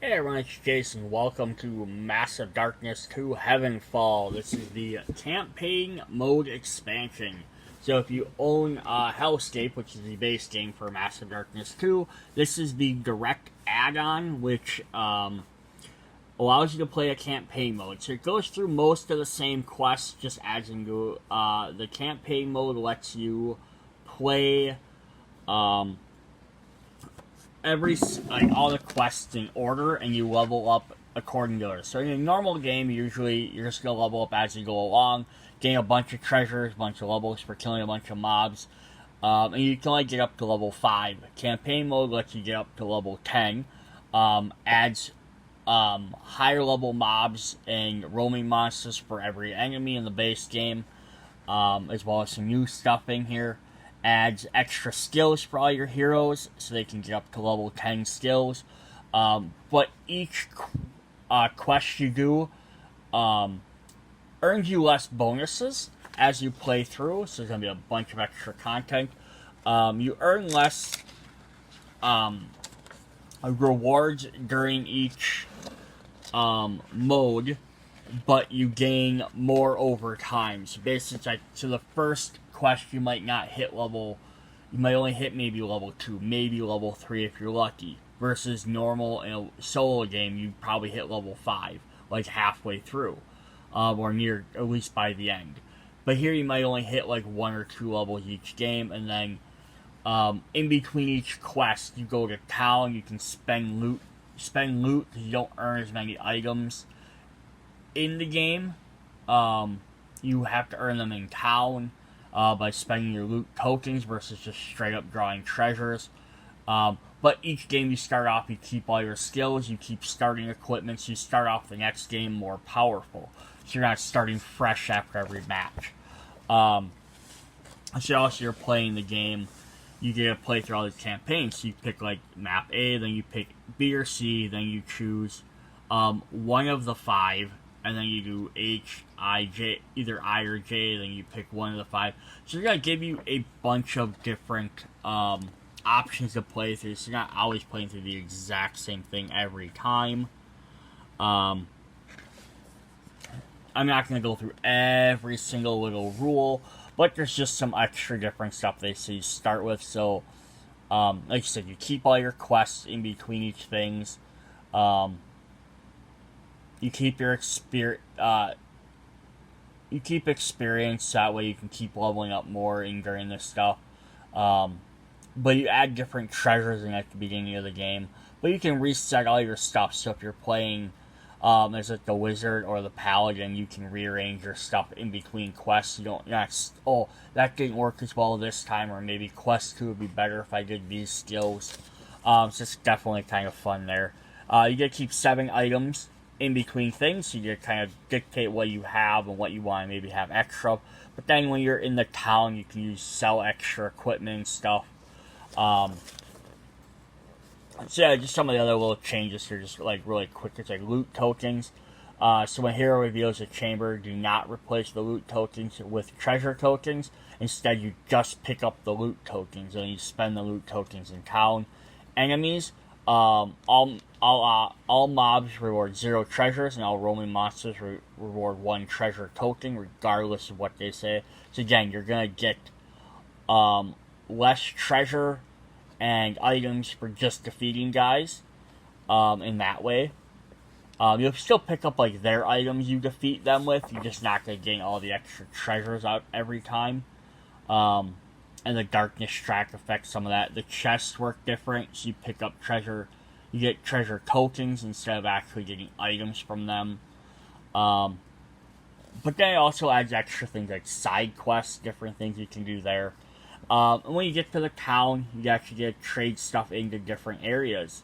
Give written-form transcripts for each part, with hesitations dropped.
Hey everyone, it's Jason. Welcome to Massive Darkness 2 Heavenfall. This is the campaign mode expansion. So if you own Hellscape, which is the base game for Massive Darkness 2, this is the direct add-on, which allows you to play a campaign mode. So it goes through most of the same quests, just adds into the campaign mode lets you play all the quests in order, and you level up according to it. So in a normal game, usually you're just gonna level up as you go along, gain a bunch of treasures, a bunch of levels for killing a bunch of mobs, and you can only get up to level 5. Campaign mode lets you get up to level 10, adds higher level mobs and roaming monsters for every enemy in the base game, as well as some new stuff in here. Adds extra skills for all your heroes so they can get up to level 10 skills. But each quest you do earns you less bonuses as you play through, so there's going to be a bunch of extra content. You earn less rewards during each mode, but you gain more over time. So basically, it's like, so the first quest you might not hit level, you might only hit maybe level 2, maybe level 3 if you're lucky, versus normal in a solo game you probably hit level 5 like halfway through, or near, at least by the end. But here you might only hit like 1 or 2 levels each game, and then in between each quest you go to town, you can spend loot because you don't earn as many items in the game. You have to earn them in town by spending your loot tokens versus just straight up drawing treasures. But each game you start off, you keep all your skills, you keep starting equipment, so you start off the next game more powerful. So you're not starting fresh after every match. So also you're playing the game, you get to play through all these campaigns. So you pick like map A, then you pick B or C, then you choose one of the 5, and then you do H, I, J, either I or J, then you pick one of the 5. So they're going to give you a bunch of different options to play through, so you're not always playing through the exact same thing every time. I'm not going to go through every single little rule, but there's just some extra different stuff they say you start with. So, like I said, you keep all your quests in between each things. You keep your experience. You keep experience, that way you can keep leveling up more during this stuff. But you add different treasures in at the beginning of the game. But you can reset all your stuff. So if you're playing as like the wizard or the paladin, you can rearrange your stuff in between quests. You're not, oh, that didn't work as well this time, or maybe quest 2 would be better if I did these skills. So it's definitely kind of fun there. You get to keep 7 items in between things, so you kind of dictate what you have and what you want to maybe have extra. But then when you're in the town, you can sell extra equipment and stuff. So yeah, just some of the other little changes here, just like really quick. It's like loot tokens. So when hero reveals a chamber, do not replace the loot tokens with treasure tokens. Instead, you just pick up the loot tokens, and you spend the loot tokens in town. Enemies, all mobs reward 0 treasures, and all roaming monsters reward 1 treasure token, regardless of what they say. So again, you're gonna get less treasure and items for just defeating guys in that way. You'll still pick up like their items you defeat them with, you're just not gonna gain all the extra treasures out every time. And the darkness track affects some of that. The chests work different, so you pick up treasure, you get treasure tokens instead of actually getting items from them. But then it also adds extra things like side quests, different things you can do there. And when you get to the town, you actually get to trade stuff into different areas.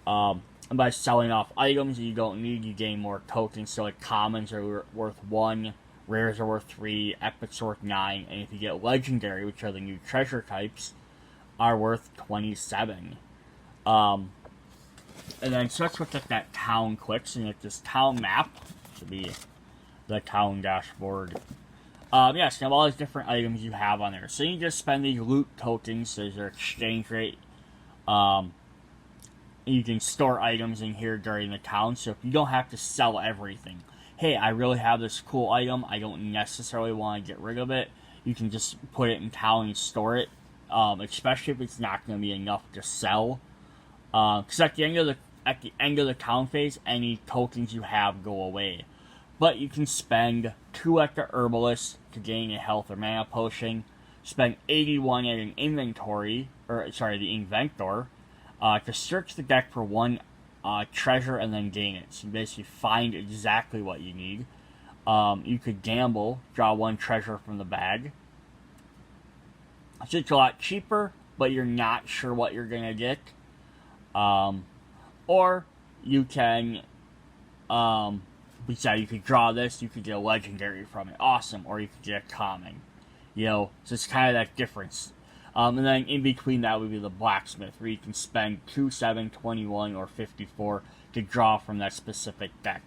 And by selling off items that you don't need, you gain more tokens. So like commons are worth 1, rares are worth 3, epics are worth 9, and if you get legendary, which are the new treasure types, are worth 27. And then so let's look at that town quick. So you get this town map, should be the town dashboard. Yes, you have all these different items you have on there. So you just spend these loot tokens, so there's their exchange rate. You can store items in here during the town, so if you don't have to sell everything. Hey, I really have this cool item, I don't necessarily want to get rid of it. You can just put it in town and store it, especially if it's not going to be enough to sell. Because at the end of the town phase, any tokens you have go away. But you can spend 2 at the herbalist to gain a health or mana potion. Spend 81 at an inventor, to search the deck for 1 treasure and then gain it. So you basically find exactly what you need. You could gamble, draw 1 treasure from the bag. So it's a lot cheaper, but you're not sure what you're going to get. Or you can, you could draw this, you could get a legendary from it. Awesome. Or you could get a common. So it's kind of that difference. And then in between that would be the blacksmith, where you can spend 2, 7, 21, or 54 to draw from that specific deck.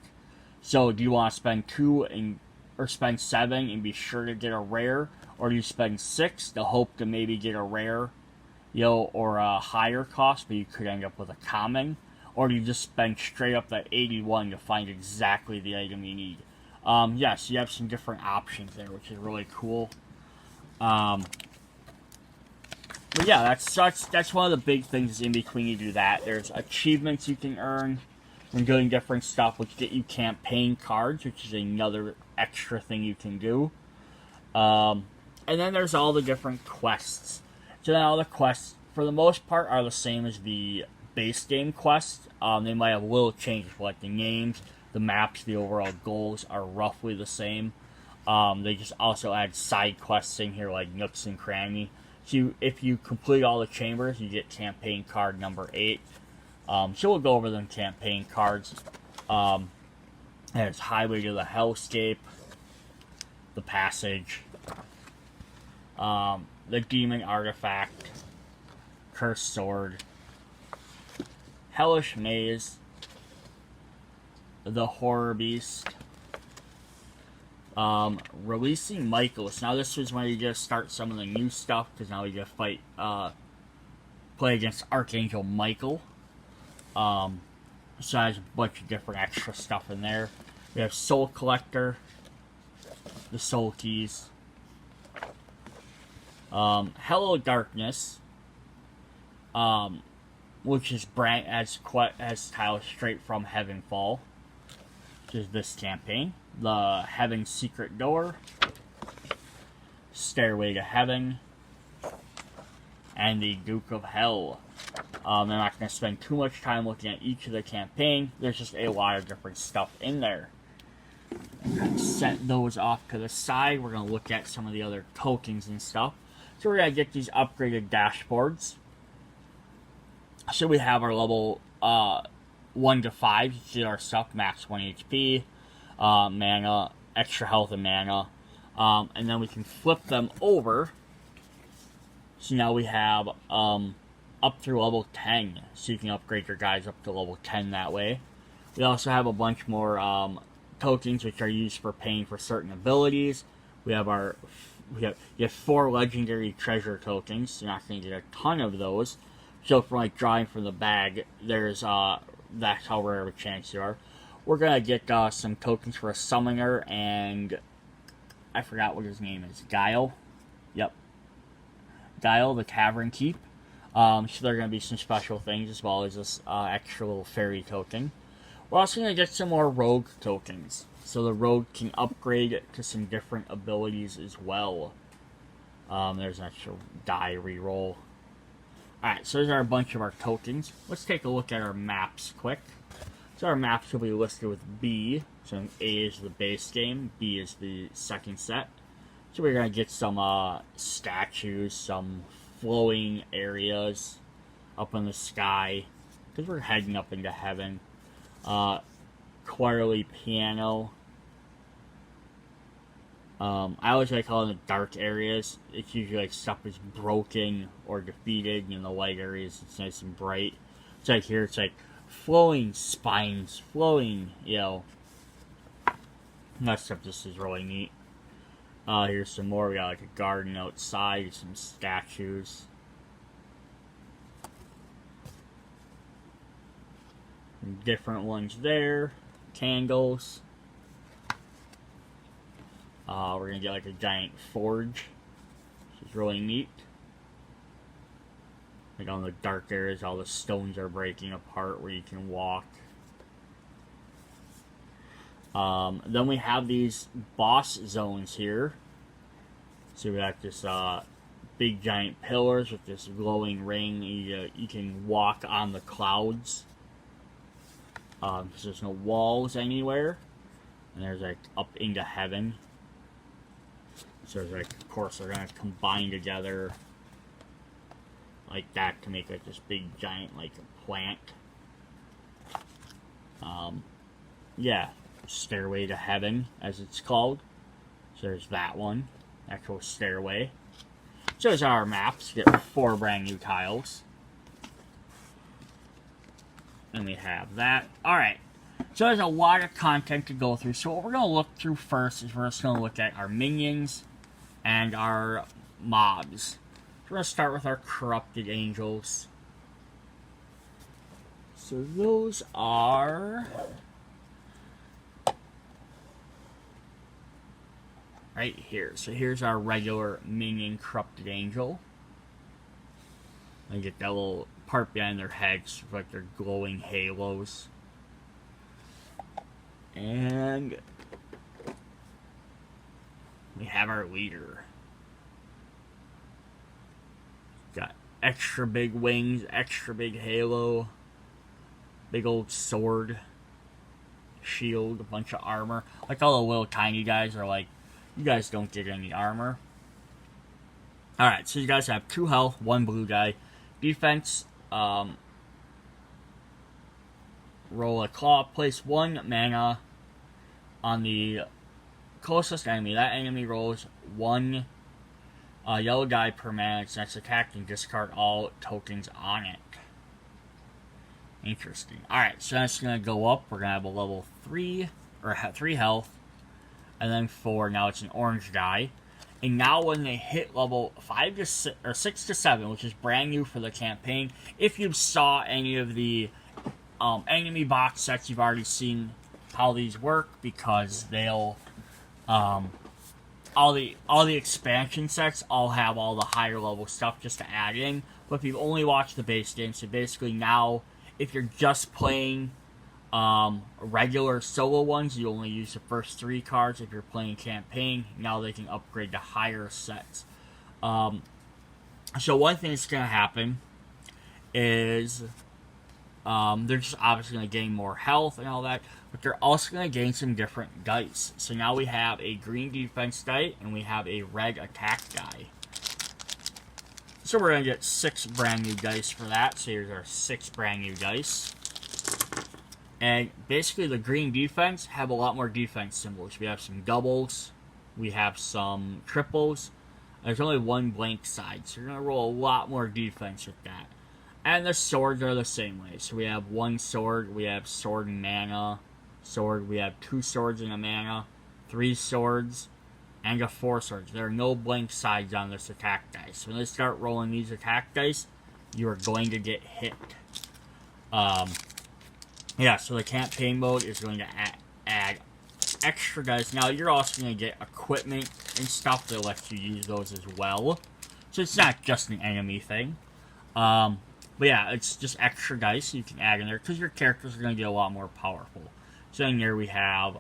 So do you want to spend 2 or spend 7 and be sure to get a rare, or do you spend 6 to hope to maybe get a rare, or a higher cost, but you could end up with a common, or do you just spend straight up that 81 to find exactly the item you need? Yes, you have some different options there, which is really cool. But yeah, that's one of the big things in between you do that. There's achievements you can earn from doing different stuff, which get you campaign cards, which is another extra thing you can do. And then there's all the different quests. So then all the quests, for the most part, are the same as the base game quests. They might have little changes, like the names, the maps, the overall goals are roughly the same. They just also add side quests in here, like Nooks and Cranny. So if you complete all the chambers, you get campaign card number 8. So we'll go over them campaign cards. There's Highway to the Hellscape, the Passage, the Demon Artifact, Cursed Sword, Hellish Maze, the Horror Beast, releasing Michaelis. Now this is when you just start some of the new stuff, because now you just play against Archangel Michael. So there's a bunch of different extra stuff in there. We have Soul Collector, the Soul Keys, Hello Darkness, which is as titled straight from Heavenfall, which is this campaign. The Heaven's Secret Door, Stairway to Heaven, and the Duke of Hell. I'm not going to spend too much time looking at each of the campaign. There's just a lot of different stuff in there. Set those off to the side. We're going to look at some of the other tokens and stuff. So we're going to get these upgraded dashboards. So we have our level 1 to 5. You see our stuff, max 1 HP. Mana, extra health and mana, and then we can flip them over. So now we have up through level 10, so you can upgrade your guys up to level 10 that way. We also have a bunch more tokens which are used for paying for certain abilities. You have 4 legendary treasure tokens, so you're not going to get a ton of those. So for like drawing from the bag, there's that's how rare of a chance you are. We're going to get some tokens for a summoner, and I forgot what his name is. Guile? Yep. Guile, the Cavern Keep. So there are going to be some special things, as well as this extra little fairy token. We're also going to get some more rogue tokens. So the rogue can upgrade to some different abilities as well. There's an extra die reroll. Alright, so those are a bunch of our tokens. Let's take a look at our maps quick. So our maps will be listed with B. So A is the base game, B is the second set. So we're going to get some statues, some flowing areas up in the sky, because we're heading up into heaven. Quarterly piano. I always like calling it dark areas. It's usually like stuff is broken or defeated, and in the light areas it's nice and bright. It's like here, it's like flowing spines, flowing, that stuff just is really neat. Here's some more. We got like a garden outside, some statues. different ones there. Candles. We're gonna get like a giant forge, which is really neat. Like on the dark areas, all the stones are breaking apart where you can walk. Then we have these boss zones here. So we got this big giant pillars with this glowing ring. You can walk on the clouds. Because there's no walls anywhere. And there's like up into heaven. So there's like, of course, they're gonna combine together like that to make like this big giant like plant. Yeah, Stairway to Heaven, as it's called. So there's that one, actual stairway. So there's our maps. Get 4 brand new tiles. And we have that. Alright. So there's a lot of content to go through. So what we're going to look through first is we're just going to look at our minions and our mobs. We're going to start with our corrupted angels. So those are right here. So here's our regular minion corrupted angel. And get that little part behind their heads, like their glowing halos. And we have our leader. Got extra big wings, extra big halo, big old sword, shield, a bunch of armor. Like all the little tiny guys are like, you guys don't get any armor. Alright, so you guys have 2 health, 1 blue guy. Defense, roll a claw, place 1 mana on the closest enemy. That enemy rolls 1 yellow die per mana its next attack and discard all tokens on it. Interesting. Alright, so that's going to go up. We're going to have a level 3, or 3 health, and then 4. Now it's an orange die. And now when they hit level 5 to 6, or 6 to 7, which is brand new for the campaign, if you saw any of the enemy box sets, you've already seen how these work, because they'll all the expansion sets all have all the higher level stuff just to add in. But if you've only watched the base game, so basically now if you're just playing regular solo ones, you only use the first 3 cards. If you're playing campaign, now they can upgrade to higher sets. So one thing that's going to happen is they're just obviously going to gain more health and all that, but they're also going to gain some different dice. So now we have a green defense die, and we have a red attack die. So we're going to get 6 brand new dice for that. So here's our 6 brand new dice. And basically the green defense have a lot more defense symbols. We have some doubles, we have some triples. There's only 1 blank side, so you're going to roll a lot more defense with that. And the swords are the same way. So we have 1 sword, we have sword and mana, sword, we have 2 swords and a mana, 3 swords, and a 4 swords. There are no blank sides on this attack dice. So when they start rolling these attack dice, you are going to get hit. Yeah, so the campaign mode is going to add extra dice. Now, you're also going to get equipment and stuff that lets you use those as well. So it's not just an enemy thing. But yeah, it's just extra dice you can add in there, because your characters are going to get a lot more powerful. So in here we have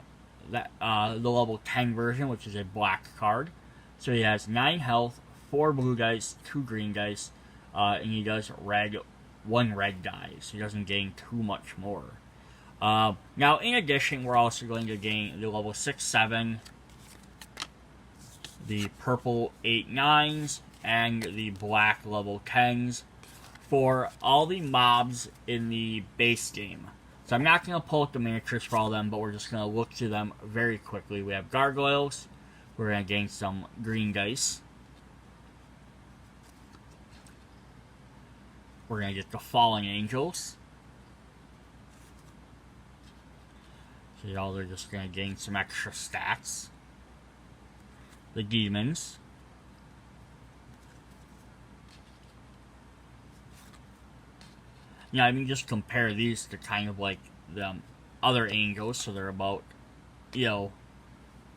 that the level 10 version, which is a black card. So he has 9 health, 4 blue dice, 2 green dice, and he does 1 red die, so he doesn't gain too much more. Now, in addition, we're also going to gain the level 6-7, the purple 8-9s, and the black level 10s for all the mobs in the base game. So I'm not going to pull up the miniatures for all of them, but we're just going to look through them very quickly. We have gargoyles. We're going to gain some green dice. We're going to get the fallen angels. So y'all, they're just going to gain some extra stats. The demons. Yeah, I mean, just compare these to kind of like the other angels, so they're about, you know,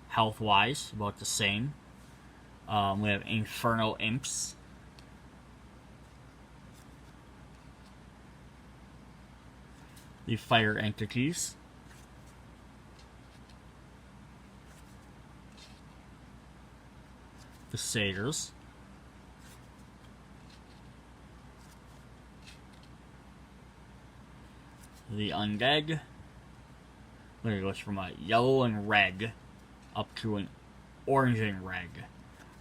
health-wise, about the same. We have infernal imps. The fire entities. The satyrs. The undead. It goes from a yellow and red up to an orange and red.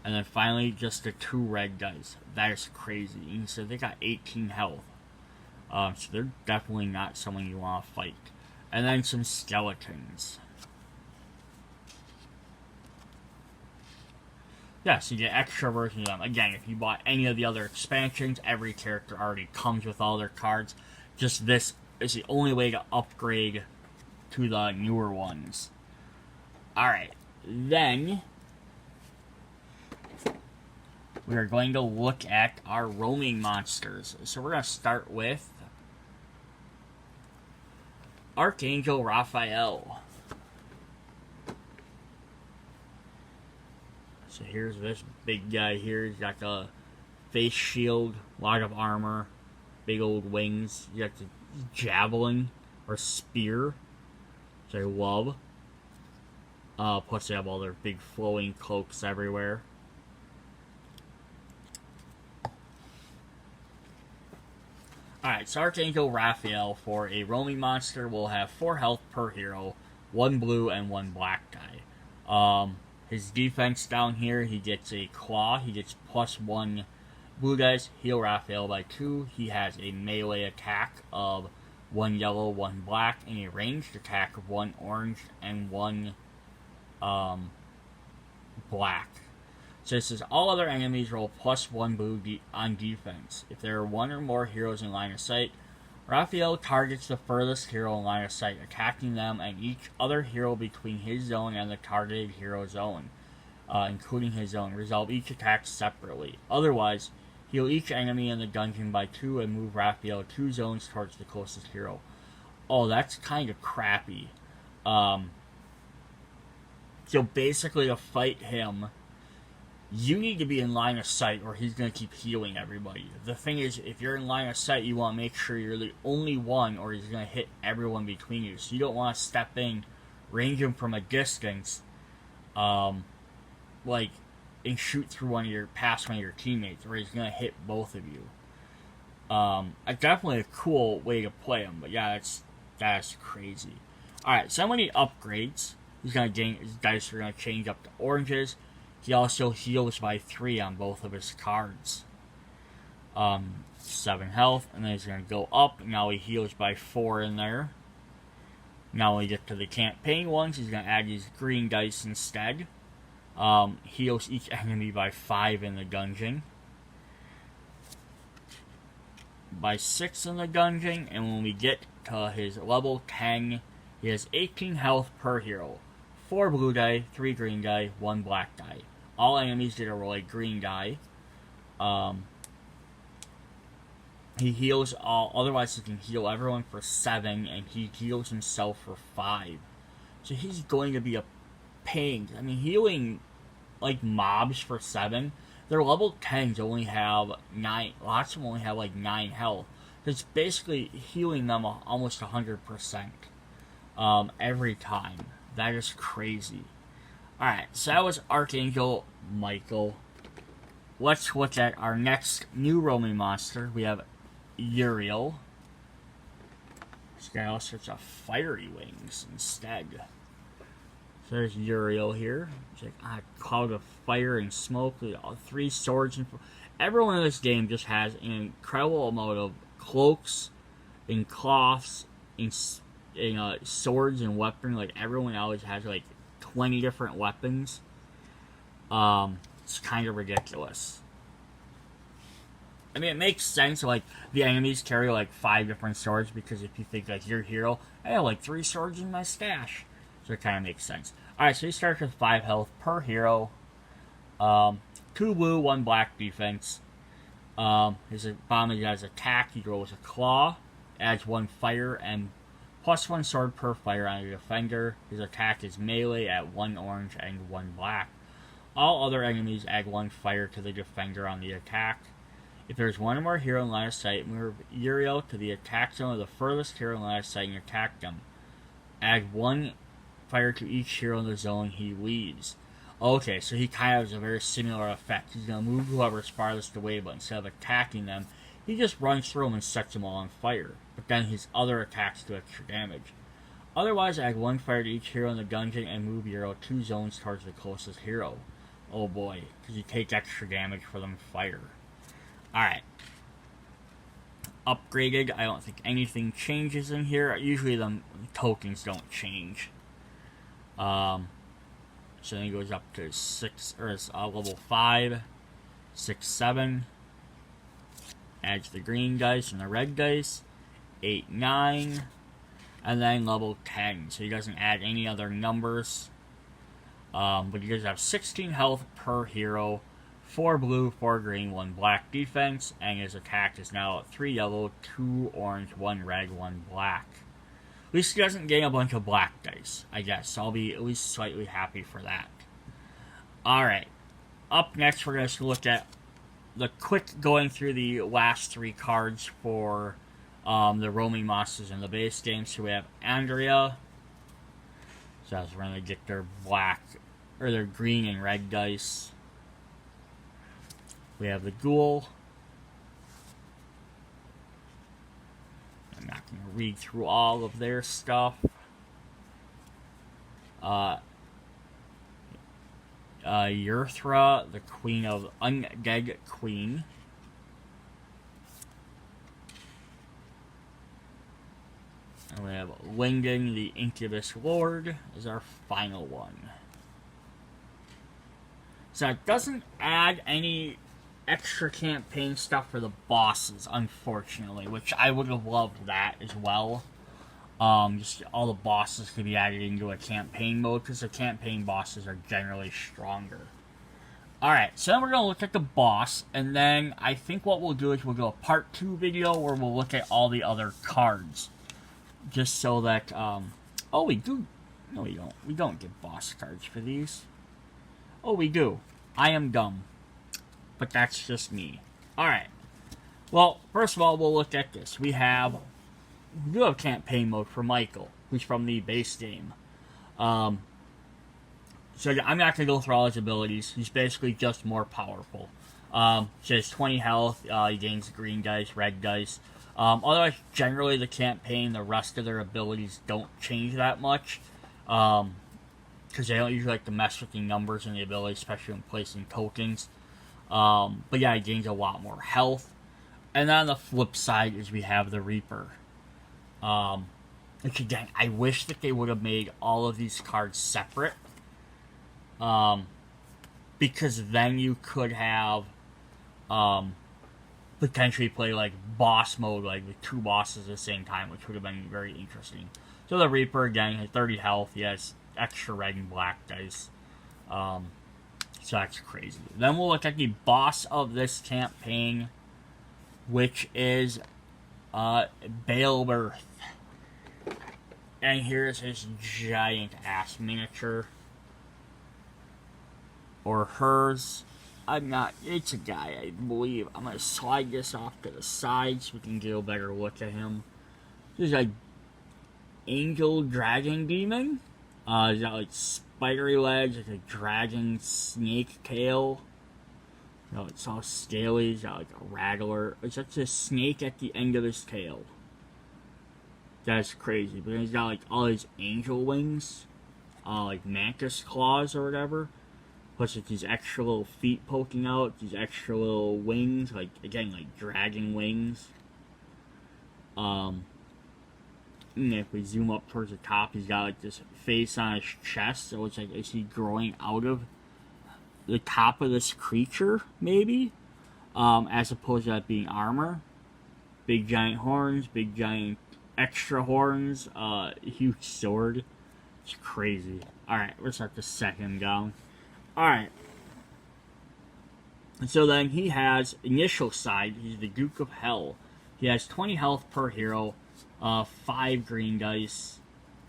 And then finally just the 2 red dice. That is crazy. You can see they got 18 health. So they're definitely not someone you want to fight. And then some skeletons. Yeah, so you get extra versions of them. Again, if you bought any of the other expansions, every character already comes with all their cards. Just this is the only way to upgrade to the newer ones. Alright, then we are going to look at our roaming monsters. So we're going to start with Archangel Raphael. So here's this big guy here. He's got the face shield, a lot of armor, big old wings. You got the javelin or spear, which I love. Plus they have all their big flowing cloaks everywhere. Alright, so Archangel Raphael for a roaming monster will have 4 health per hero, 1 blue and 1 black die. His defense down here, he gets a claw, he gets +1 blue dice, heal Raphael by 2. He has a melee attack of 1 yellow, 1 black, and a ranged attack of 1 orange and 1 black. So this is all other enemies roll +1 blue on defense. If there are 1 or more heroes in line of sight, Raphael targets the furthest hero in line of sight, attacking them and each other hero between his zone and the targeted hero zone, including his zone. Resolve each attack separately. Otherwise, heal each enemy in the dungeon by 2 and move Raphael 2 zones towards the closest hero. Oh, that's kind of crappy. So basically to fight him, you need to be in line of sight or he's going to keep healing everybody. The thing is, if you're in line of sight, you want to make sure you're the only one or he's going to hit everyone between you. So you don't want to step in, range him from a distance, and shoot through past one of your teammates or he's going to hit both of you. It's definitely a cool way to play him, but yeah, that's crazy. Alright, so many upgrades. He's going to gain, his dice are going to change up to oranges. He also heals by 3 on both of his cards. 7 health, and then he's going to go up. Now he heals by 4 in there. Now when we get to the campaign ones, he's going to add these green dice instead. Heals each enemy by 5 in the dungeon. By 6 in the dungeon, and when we get to his level 10, he has 18 health per hero. 4 blue die, 3 green die, 1 black die. All enemies get a roll a green die. He heals all, otherwise he can heal everyone for 7, and he heals himself for 5. So he's going to be a pain. I mean, healing, mobs for 7, their level 10s only have 9, lots of them only have 9 health. It's basically healing them almost 100%, every time. That is crazy. Alright, so that was Archangel Michael. Let's look at our next new roaming monster. We have Uriel. This guy also has fiery wings instead. So there's Uriel here. It's like a cloud of fire and smoke. 3 swords. Everyone in this game just has an incredible amount of cloaks and cloths and swords and weapons. Everyone always has 20 different weapons. It's kind of ridiculous. I mean, it makes sense. The enemies carry 5 different swords because if you think your hero, I have 3 swords in my stash, so it kind of makes sense. All right, so he starts with 5 health per hero. 2 blue, 1 black defense. His bomb, he has attack. He rolls a claw, adds 1 fire and +1 sword per fire on a defender. His attack is melee at 1 orange and 1 black. All other enemies add 1 fire to the defender on the attack. If there's one or more hero in line of sight, move Uriel to the attack zone of the furthest hero in line of sight and attack them. Add 1 fire to each hero in the zone he leads. Okay, so he kind of has a very similar effect. He's going to move whoever's farthest away, but instead of attacking them, he just runs through them and sets them all on fire. But then his other attacks do extra damage. Otherwise, add 1 fire to each hero in the dungeon and move Uriel 2 zones towards the closest hero. Oh boy, because you take extra damage for them fire. Alright. Upgraded, I don't think anything changes in here. Usually the tokens don't change. So then it goes up to level 5, 6, 7. Adds the green dice and the red dice. 8, 9. And then level 10. So he doesn't add any other numbers. But he does have 16 health per hero. 4 blue, 4 green, 1 black defense. And his attack is now 3 yellow, 2 orange, 1 red, 1 black. At least he doesn't gain a bunch of black dice, I guess. So I'll be at least slightly happy for that. Alright. Up next, we're going to look at the quick going through the last 3 cards for the roaming monsters in the base game. So we have Andrea. So that's when they get their black, or their green and red dice. We have the Ghoul. I'm not going to read through all of their stuff. Urthra, the Queen of Undead Queen. And we have Linden, the Incubus Lord, is our final one. So it doesn't add any extra campaign stuff for the bosses, unfortunately, which I would have loved that as well. Just all the bosses could be added into a campaign mode, because the campaign bosses are generally stronger. Alright, so then we're going to look at the boss, and then I think what we'll do is we'll do a part 2 video where we'll look at all the other cards. Just so that, oh, we do. No, we don't. We don't get boss cards for these. Oh, we do. I am dumb. But that's just me. Alright. Well, first of all, we'll look at this. We do have campaign mode for Michael, who's from the base game. So I'm not going to go through all his abilities. He's basically just more powerful. So he has 20 health. He gains green dice, red dice. Otherwise, generally the campaign, the rest of their abilities don't change that much. Because they don't usually like to mess with the numbers and the abilities, especially when placing tokens. But yeah, he gains a lot more health. And then on the flip side is we have the Reaper. Which again, I wish that they would have made all of these cards separate. Because then you could have potentially play like boss mode, like with 2 bosses at the same time, which would have been very interesting. So the Reaper again has 30 health. He has extra red and black dice. So that's crazy. Then we'll look at the boss of this campaign, which is Baelberth. And here's his giant ass miniature. Or hers. I'm not, it's a guy, I believe. I'm going to slide this off to the side so we can get a better look at him. This is like Angel Dragon Demon. He's got like spidery legs, like a dragon snake tail. You know, it's all scaly. He's got like a rattler. It's just a snake at the end of his tail. That's crazy. But then he's got like all his angel wings, like mantis claws or whatever. Plus like these extra little feet poking out, these extra little wings, like again like dragon wings. And if we zoom up towards the top, he's got like this face on his chest, so it's like, is he growing out of the top of this creature, maybe? As opposed to that being armor. Big giant horns, big giant extra horns, huge sword. It's crazy. Alright, let's have to set him down. Alright. And so then he has, initial side, he's the Duke of Hell. He has 20 health per hero. 5 green dice,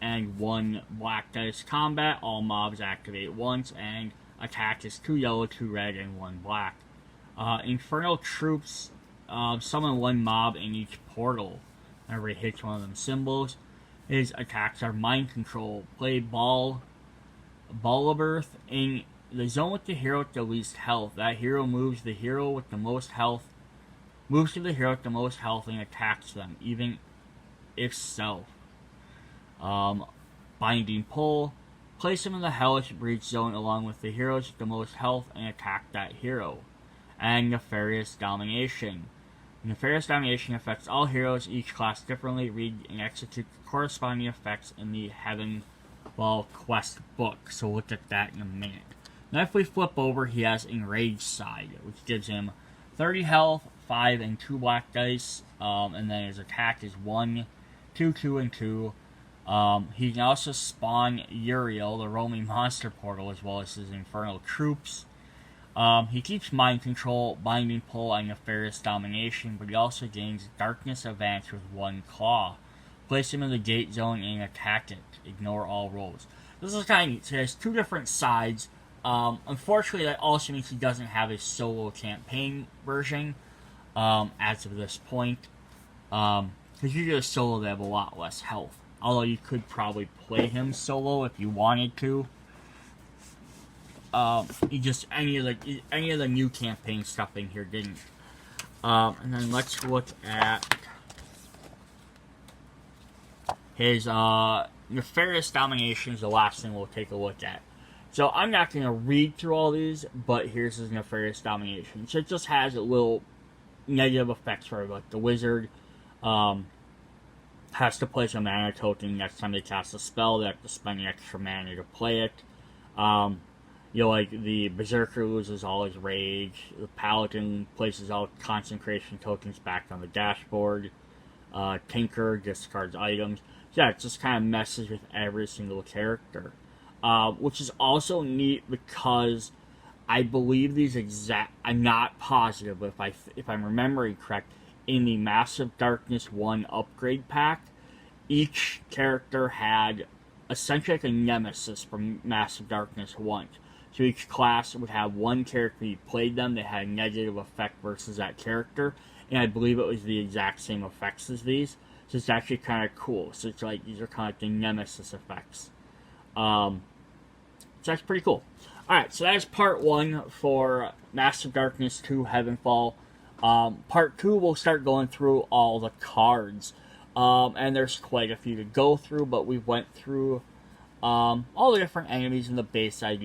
and 1 black dice. Combat, all mobs activate once, and attack is 2 yellow, 2 red, and 1 black. Infernal Troops, summon 1 mob in each portal. Whenever he hits one of them symbols. His attacks are Mind Control. Play Ball of Earth in the zone with the hero with the least health. That hero moves the hero with the most health. Moves to the hero with the most health and attacks them, even if self. Binding Pull. Place him in the Hellish Breach zone along with the heroes with the most health and attack that hero. And Nefarious Domination. Nefarious Domination affects all heroes, each class differently. Read and execute the corresponding effects in the Heavenfall quest book. So we'll look at that in a minute. Now if we flip over, he has Enraged Side, which gives him 30 health, 5 and 2 black dice, and then his attack is 1, 2, 2, and 2. He can also spawn Uriel, the roaming monster portal, as well as his Infernal Troops. He keeps Mind Control, Binding Pull, and Nefarious Domination, but he also gains Darkness Advance with 1 claw. Place him in the gate zone and attack it. Ignore all rolls. This is kind of neat. So he has 2 different sides. Unfortunately, that also means he doesn't have a solo campaign version as of this point. Because you get a solo, they have a lot less health. Although you could probably play him solo if you wanted to. He just any of the new campaign stuff in here didn't. And then let's look at his Nefarious Domination is the last thing we'll take a look at. So I'm not going to read through all these, but here's his Nefarious Domination. So it just has a little negative effects for like the wizard. Has to place a mana token next time they cast a spell. They have to spend extra mana to play it. Like the Berserker loses all his rage. The Paladin places all concentration tokens back on the dashboard. Tinker discards items. Yeah, it just kind of messes with every single character. Which is also neat because I believe I'm not positive, but if I'm remembering correct, in the Massive Darkness 1 upgrade pack, each character had essentially like a nemesis from Massive Darkness 1. So each class would have one character you played them that had a negative effect versus that character, and I believe it was the exact same effects as these. So it's actually kind of cool. So it's like these are kind of like the nemesis effects. So that's pretty cool. Alright, so that's part 1 for Massive Darkness 2 Heavenfall. Part 2, we'll start going through all the cards. And there's quite a few to go through, but we went through all the different enemies and the base idea.